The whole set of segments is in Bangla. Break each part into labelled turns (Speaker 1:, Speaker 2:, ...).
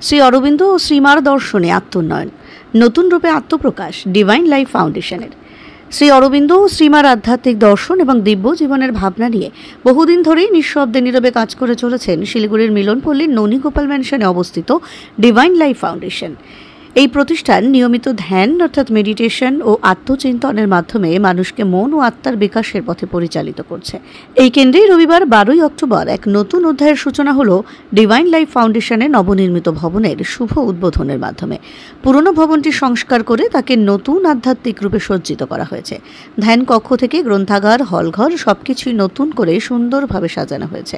Speaker 1: শ্রী অরবিন্দ ও শ্রীমার দর্শনে আত্মোন্নয়ন, নতুন রূপে আত্মপ্রকাশ ডিভাইন লাইফ ফাউন্ডেশনের। শ্রী অরবিন্দ ও শ্রীমার আধ্যাত্মিক দর্শন এবং দিব্য জীবনের ভাবনা নিয়ে বহুদিন ধরেই নিঃশব্দে নীরবে কাজ করে চলেছেন শিলিগুড়ির মিলনপল্লীর ননীগোপাল ম্যানশনে অবস্থিত ডিভাইন লাইফ ফাউন্ডেশন। এই প্রতিষ্ঠান নিয়মিত ধ্যান অর্থাৎ মেডিটেশন ও আত্মচিন্তনের মাধ্যমে মানুষকে মন ও আত্মার বিকাশের পথে পরিচালিত করছে। এই কেন্দ্রেই রবিবার 12 অক্টোবর এক নতুন অধ্যায়ের সূচনা হল ডিভাইন লাইফ ফাউন্ডেশনের নবনির্মিত ভবনের শুভ উদ্বোধনের মাধ্যমে। পুরনো ভবনটি সংস্কার করে তাকে নতুন আধ্যাত্মিক রূপে সজ্জিত করা হয়েছে। ধ্যান কক্ষ থেকে গ্রন্থাগার, হলঘর সবকিছুই নতুন করে সুন্দরভাবে সাজানো হয়েছে।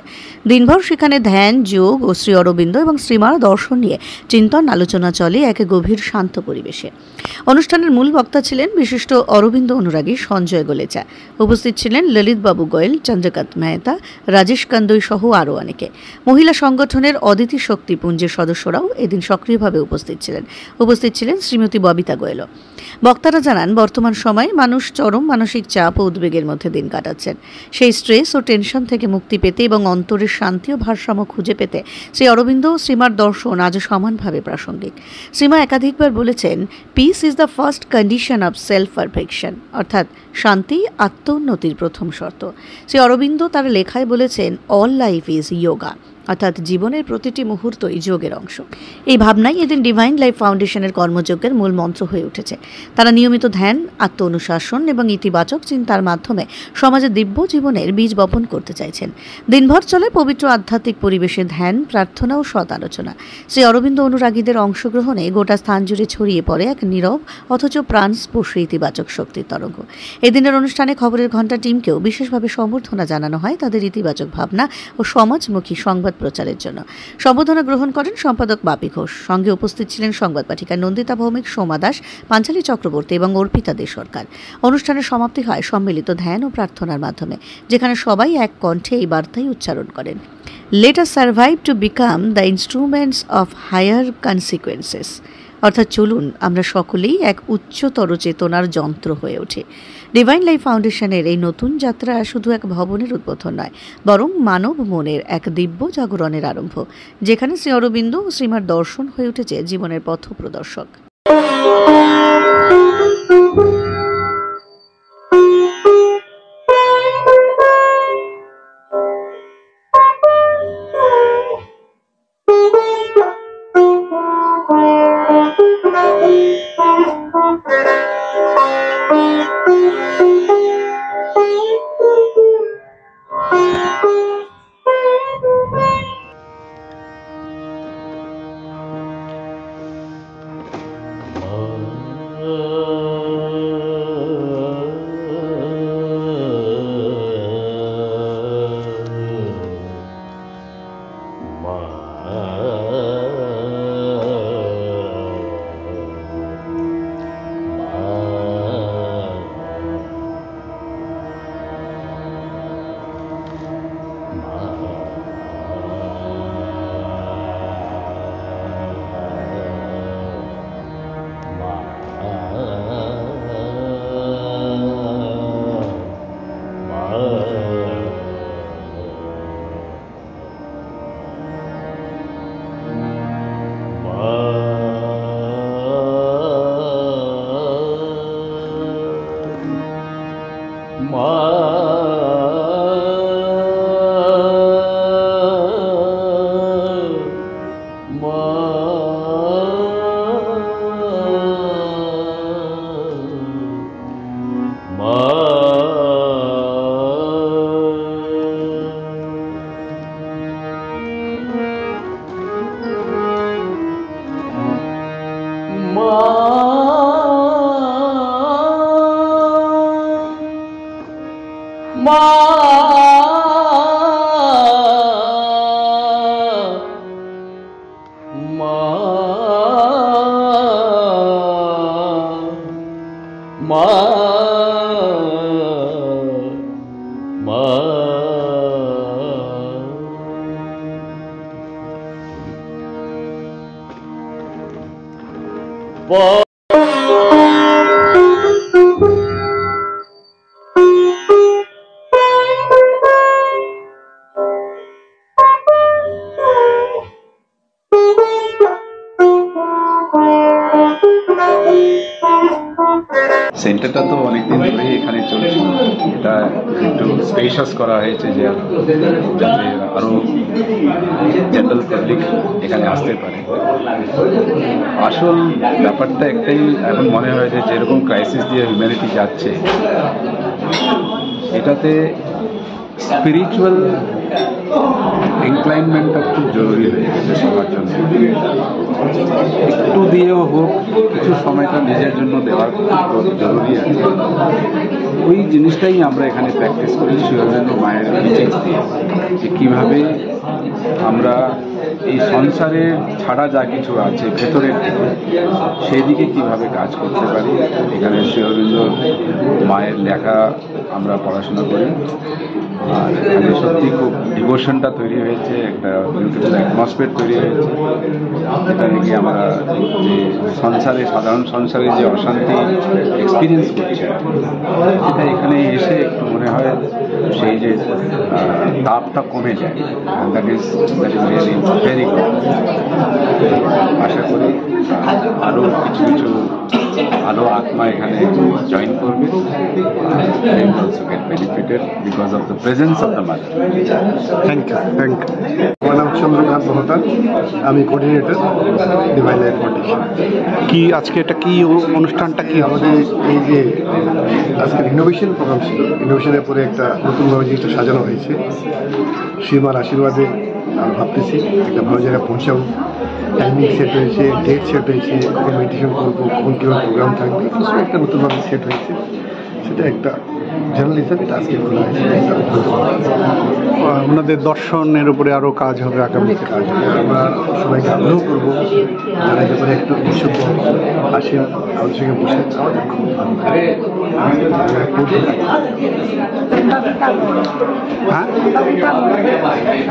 Speaker 1: দিনভর সেখানে ধ্যান, যোগ ও শ্রী অরবিন্দ এবং শ্রীমার দর্শন নিয়ে চিন্তন আলোচনা চলে এক গভীর শান্ত পরিবেশে। অনুষ্ঠানের মূল বক্তা ছিলেন বিশিষ্ট অরবিন্দ অনুরাগী সঞ্জয় গোলেচা। উপস্থিত ছিলেন ললিত বাবু গোয়েল, চন্দ্রকান্ত মেহতা, রাজেশ কান্দই সহ আরও অনেকে। মহিলা সংগঠনের অদিতি শক্তি পুঞ্জের সদস্যরাও এদিন সক্রিয়ভাবে উপস্থিত ছিলেন শ্রীমতী ববিতা গোয়েলও। বক্তারা জানান, বর্তমান সময়ে মানুষ চরম মানসিক চাপ ও উদ্বেগের মধ্যে দিন কাটাচ্ছেন। সেই স্ট্রেস ও টেনশন থেকে মুক্তি পেতে এবং অন্তরের শান্তি ও ভারসাম্য খুঁজে পেতে শ্রী অরবিন্দ ও শ্রীমার দর্শন আজও সমানভাবে প্রাসঙ্গিক। শ্রীমা একাধিকবার বলেছেন, piece is the first condition of self perfection, অর্থাৎ শান্তি আত্মোন্নতির প্রথম শর্ত। শ্রী অরবিন্দ তার লেখায় বলেছেন, অল লাইফ ইজ যোগা, অর্থাৎ জীবনের প্রতিটি মুহূর্তই যোগের অংশ। এই ভাবনাই এদিন ডিভাইন লাইফ ফাউন্ডেশনের কর্মযজ্ঞের মূল মন্ত্র হয়ে উঠেছে। তারা নিয়মিত ধ্যান, আত্ম অনুশাসন এবং ইতিবাচক চিন্তার মাধ্যমে সমাজে দিব্য জীবনের বীজ বপন করতে চাইছেন। দিনভর চলে পবিত্র আধ্যাত্মিক পরিবেশে ধ্যান, প্রার্থনা ও সৎ আলোচনা। শ্রী অরবিন্দ অনুরাগীদের অংশগ্রহণে গোটা স্থান জুড়ে ছড়িয়ে পড়ে এক নীরব অথচ প্রাণস্পর্শী ইতিবাচক শক্তির তরঙ্গ। এদিনের অনুষ্ঠানে খবরের ঘণ্টা টিমকেও বিশেষভাবে সম্বর্ধনা জানানো হয় তাদের ইতিবাচক ভাবনা ও সমাজমুখী সংবাদ প্রচারের জন্য। সম্বোধনা গ্রহণ করেন সম্পাদক বাপি ঘোষ। সঙ্গে উপস্থিত ছিলেন সংবাদ পাঠিকা নন্দিতা ভৌমিক, সোমা দাস, পাঞ্চালী চক্রবর্তী এবং অর্পিতা দে সরকার। অনুষ্ঠানের সমাপ্তি হয় সম্মিলিত ধ্যান ও প্রার্থনার মাধ্যমে, যেখানে সবাই এক কণ্ঠে এই বার্তাই উচ্চারণ করেন, let us survive to become the instruments of higher consequences, অর্থাৎ চলুন আমরা সকলেই এক উচ্চতর চেতনার যন্ত্র হয়ে ওঠে। ডিভাইন লাইফ ফাউন্ডেশনের এই নতুন যাত্রা শুধু এক ভবনের উদ্বোধন নয়, বরং মানব মনের এক দিব্য জাগরণের আরম্ভ, যেখানে শ্রী অরবিন্দ ও শ্রীমার দর্শন হয়ে উঠেছে জীবনের পথ প্রদর্শক।
Speaker 2: সেন্টারটা তো অনেকদিন ধরেই এখানে চলছিল, এটা একটু স্পেশাস করা হয়েছে যে যাতে আরও জেনারেল পাবলিক এখানে আসতে পারে। আসল ব্যাপারটা একটাই, এখন মনে হয় যে যেরকম ক্রাইসিস দিয়ে হিউম্যানিটি যাচ্ছে, এটাতে স্পিরিচুয়াল ইনক্লাইনমেন্টটা খুব জরুরি হয়ে গেছে সবার জন্য। একটু দিয়েও হোক, কিছু সময়টা নিজের জন্য দেওয়ার খুব জরুরি আছে। ওই জিনিসটাই আমরা এখানে প্র্যাকটিস করি শ্রী অরবিন্দ মায়ের টিচিংস দিয়ে, যে কীভাবে আমরা এই সংসারে ছাড়া যা কিছু আছে ভেতরের দিকে, সেই দিকে কীভাবে কাজ করতে পারি। এখানে শ্রী অরবিন্দ মায়ের লেখা আমরা পড়াশোনা করি, আর এখানে সত্যি খুব ডিভোশনটা তৈরি হয়েছে, একটা বিউটিফুল অ্যাটমসফিয়ার তৈরি হয়েছে, যেটা নাকি আমরা যে সংসারে, সাধারণ সংসারে যে অশান্তি এক্সপিরিয়েন্স করছি, সেটা এখানে এসে একটু মনে হয় সেই যে তাপটা কমে যায়। That is really very good. আশা করি আরও কিছু কিছু আরও আত্মা এখানে জয়েন করবে, they will also get benefited because of the presence of the mother.
Speaker 3: Thank you. আমার নাম চন্দ্রকান্ত মহতা, আমি কোঅর্ডিনেটর ডিভাইন লাইফ ফাউন্ডেশন।
Speaker 4: কি আজকে এটা কি অনুষ্ঠানটা কি
Speaker 3: আমাদের এই যে আজকে রিনোভেশন প্রোগ্রাম ছিল, রিনোভেশনের পরে একটা নতুনভাবে জিনিসটা সাজানো হয়েছে। শ্রীমার আশীর্বাদে আমি ভাবতেছি একটা ভালো জায়গায় পৌঁছাবো। টাইমিং সেট হয়েছে, ডেট সেট হয়েছে, কখন মেডিটেশন করবো, কখন কীভাবে প্রোগ্রাম থাকবে, কিছু একটা নতুনভাবে সেট হয়েছে। সেটা একটা জার্নাল হিসাবে এটা আজকে খোলা হয়েছে।
Speaker 4: ওনাদের দর্শনের উপরে আরও কাজ হবে আগামী
Speaker 3: কাজ হবে। আমরা সবাইকে আগ্রহ করবো যারা ব্যাপারে একটু ইচ্ছুক আসেন, আমাদের সঙ্গে বসে আমাদের খুব ভালো লাগে।
Speaker 4: हाँ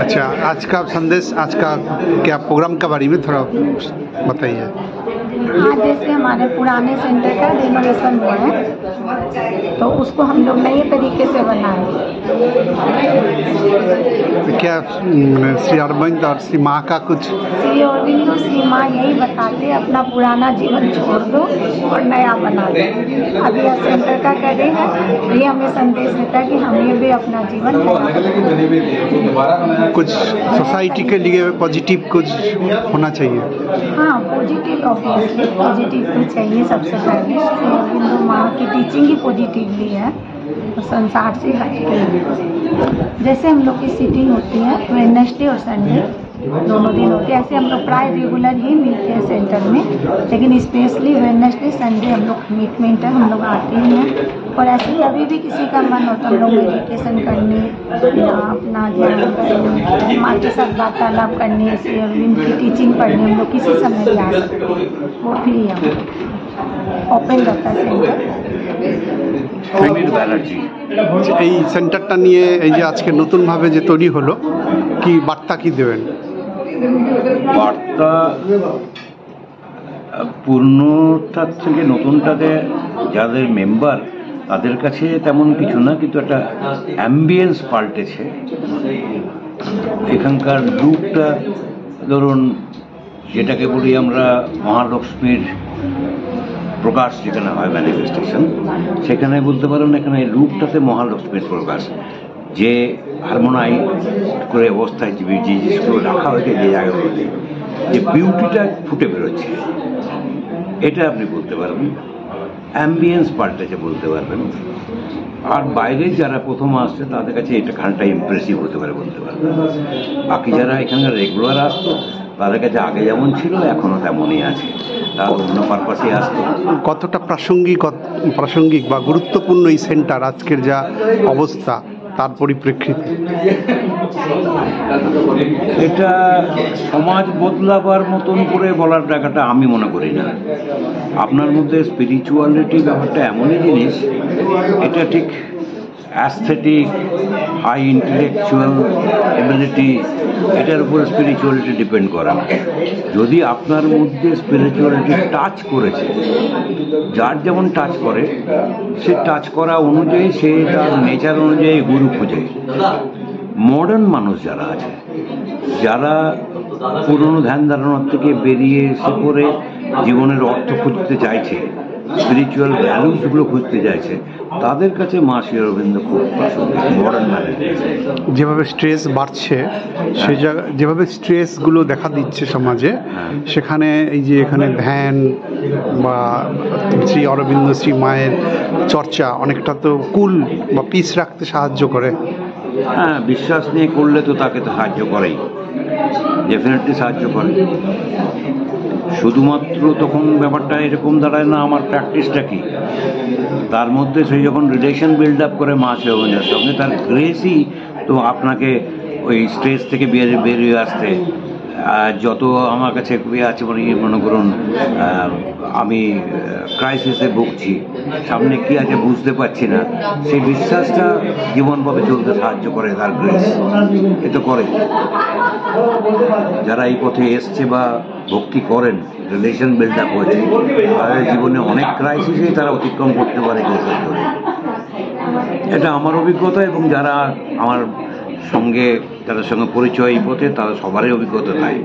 Speaker 4: अच्छा, आज का संदेश, आज का क्या प्रोग्राम के बारे में थोड़ा बताइए।
Speaker 5: आज जैसे हमारे पुराने सेंटर का रिनोवेशन हुआ है, तो उसको हम लोग नए तरीके से बनाए।
Speaker 4: क्या श्री अरविंद और श्री माँ का कुछ?
Speaker 5: श्री अरविंद और श्री माँ यही बताते अपना पुराना जीवन छोड़ दो और नया बना दो। अभी यह सेंटर का कर रहे हैं, ये हमें संदेश देता है कि हमें भी अपना जीवन
Speaker 4: कुछ सोसाइटी के लिए पॉजिटिव कुछ होना चाहिए।
Speaker 5: हाँ, पॉजिटिव ऑब्वियसली पॉजिटिव तो चाहिए। सबसे पहले श्री अरविंद माँ की टीचिंग ही पॉजिटिवली है, तो संसार से हटके। जैसे हम लोग की सीटिंग होती है वेडनेसडे और संडे दोनों दिन होती है, ऐसे हम लोग प्राय रेगुलर ही मिलते हैं सेंटर में, लेकिन स्पेशली वेडनेसडे संडे हम लोग कमिटमेंट है, हम लोग आते ही हैं। और ऐसे ही अभी भी किसी का मन होता है हम लोग मेडिटेशन करने या अपना ध्यान करने, माँ के साथ वार्तालाप करने, श्री अरविंद की टीचिंग पढ़ने, हम लोग किसी समय भी आ सकते हैं। वो फ्री है, ओपन रहता है सेंटर।
Speaker 4: এই সেন্টারটা নিয়ে এই যে আজকে নতুনভাবে যে তৈরি হলো, কি বার্তা কি দেবেন?
Speaker 6: বার্তা পুরনোটার থেকে নতুনটাতে যাদের মেম্বার তাদের কাছে তেমন কিছু না, কিন্তু একটা অ্যাম্বিয়েন্স পাল্টেছে। এখানকার লুকটা, ধরুন যেটাকে বলি আমরা মহালক্ষ্মীর প্রকাশ যেখানে হয় ম্যানিফেস্টেশন, সেখানে বলতে পারেন এখানে রূপটাতে মহালক্ষ্মীর প্রকাশ, যে হারমোনাইজ করে অবস্থায় যে জিনিসগুলো রাখা হয়েছে যে জায়গাগুলোতে, যে বিউটিটা ফুটে বেরোচ্ছে, এটা আপনি বলতে পারবেন। অ্যাম্বিয়েন্স পাল্টেছে বলতে পারবেন। আর বাইরে যারা প্রথম আসছে তাদের কাছে এটা খানটা ইমপ্রেসিভ হতে পারে বলতে পারবেন। বাকি যারা এখানকার রেগুলার আসতো তাদের কাছে আগে যেমন ছিল এখনও তেমনই আছে, তারা অন্য পারপাসে আসতো।
Speaker 4: কতটা প্রাসঙ্গিক বা গুরুত্বপূর্ণ এই সেন্টার আজকের যা অবস্থা তার পরিপ্রেক্ষিতে?
Speaker 6: এটা সমাজ বদলাবার মতন করে বলার জায়গাটা আমি মনে করি না। আপনার মধ্যে স্পিরিচুয়ালিটি ব্যাপারটা এমনই জিনিস, এটা ঠিক অ্যাস্থেটিক, হাই ইন্টেলেকচুয়াল এবিলিটি, এটার উপরে স্পিরিচুয়ালিটি ডিপেন্ড করে না। যদি আপনার মধ্যে স্পিরিচুয়ালিটি টাচ করেছে, যার যেমন টাচ করে, সে টাচ করা অনুযায়ী সে তার নেচার অনুযায়ী গুরু খুঁজে। মডার্ন মানুষ যারা আছে, যারা পুরনো ধ্যান ধারণার থেকে বেরিয়ে এসে করে জীবনের অর্থ খুঁজতে চাইছে, স্পিরিচুয়াল ভ্যালুসগুলো খুঁজতে চাইছে, তাদের কাছে মা শ্রী অরবিন্দ খুব প্রাসঙ্গিক, মডার্ন ম্যানের।
Speaker 4: যেভাবে স্ট্রেস বাড়ছে, সেই জায়গা যেভাবে স্ট্রেসগুলো দেখা দিচ্ছে সমাজে, সেখানে এই যে এখানে ধ্যান বা শ্রী অরবিন্দ শ্রী মায়ের চর্চা অনেকটা তো কুল বা পিস রাখতে সাহায্য করে।
Speaker 6: হ্যাঁ, বিশ্বাস নিয়ে করলে তো তাকে তো সাহায্য করেই, ডেফিনেটলি সাহায্য করে। শুধুমাত্র তখন ব্যাপারটা এরকম দাঁড়ায় না আমার প্র্যাকটিসটা কি, তার মধ্যে সেই যখন রিলেশন বিল্ড আপ করে মা শ্রী অরবিন্দের সঙ্গে, তার গ্রেসই তো আপনাকে ওই স্ট্রেস থেকে বেরিয়ে আসতে, যত আমার কাছে আছে মনে করুন আমি ক্রাইসিসে ভুগছি, সামনে কি আছে বুঝতে পারছি না, সেই বিশ্বাসটা জীবন পথে চলতে সাহায্য করে তার গ্রেস, এ তো করে। যারা এই পথে এসছে বা ভক্তি করেন, রিলেশন বিল্ড আপ হয়েছে, তাদের জীবনে অনেক ক্রাইসিসেই তারা অতিক্রম করতে পারে গ্রেসের জন্য। এটা আমার অভিজ্ঞতা, এবং যারা আমার সঙ্গে, তাদের সঙ্গে পরিচয় এই পথে, তাদের সবারই অভিজ্ঞতা তাই।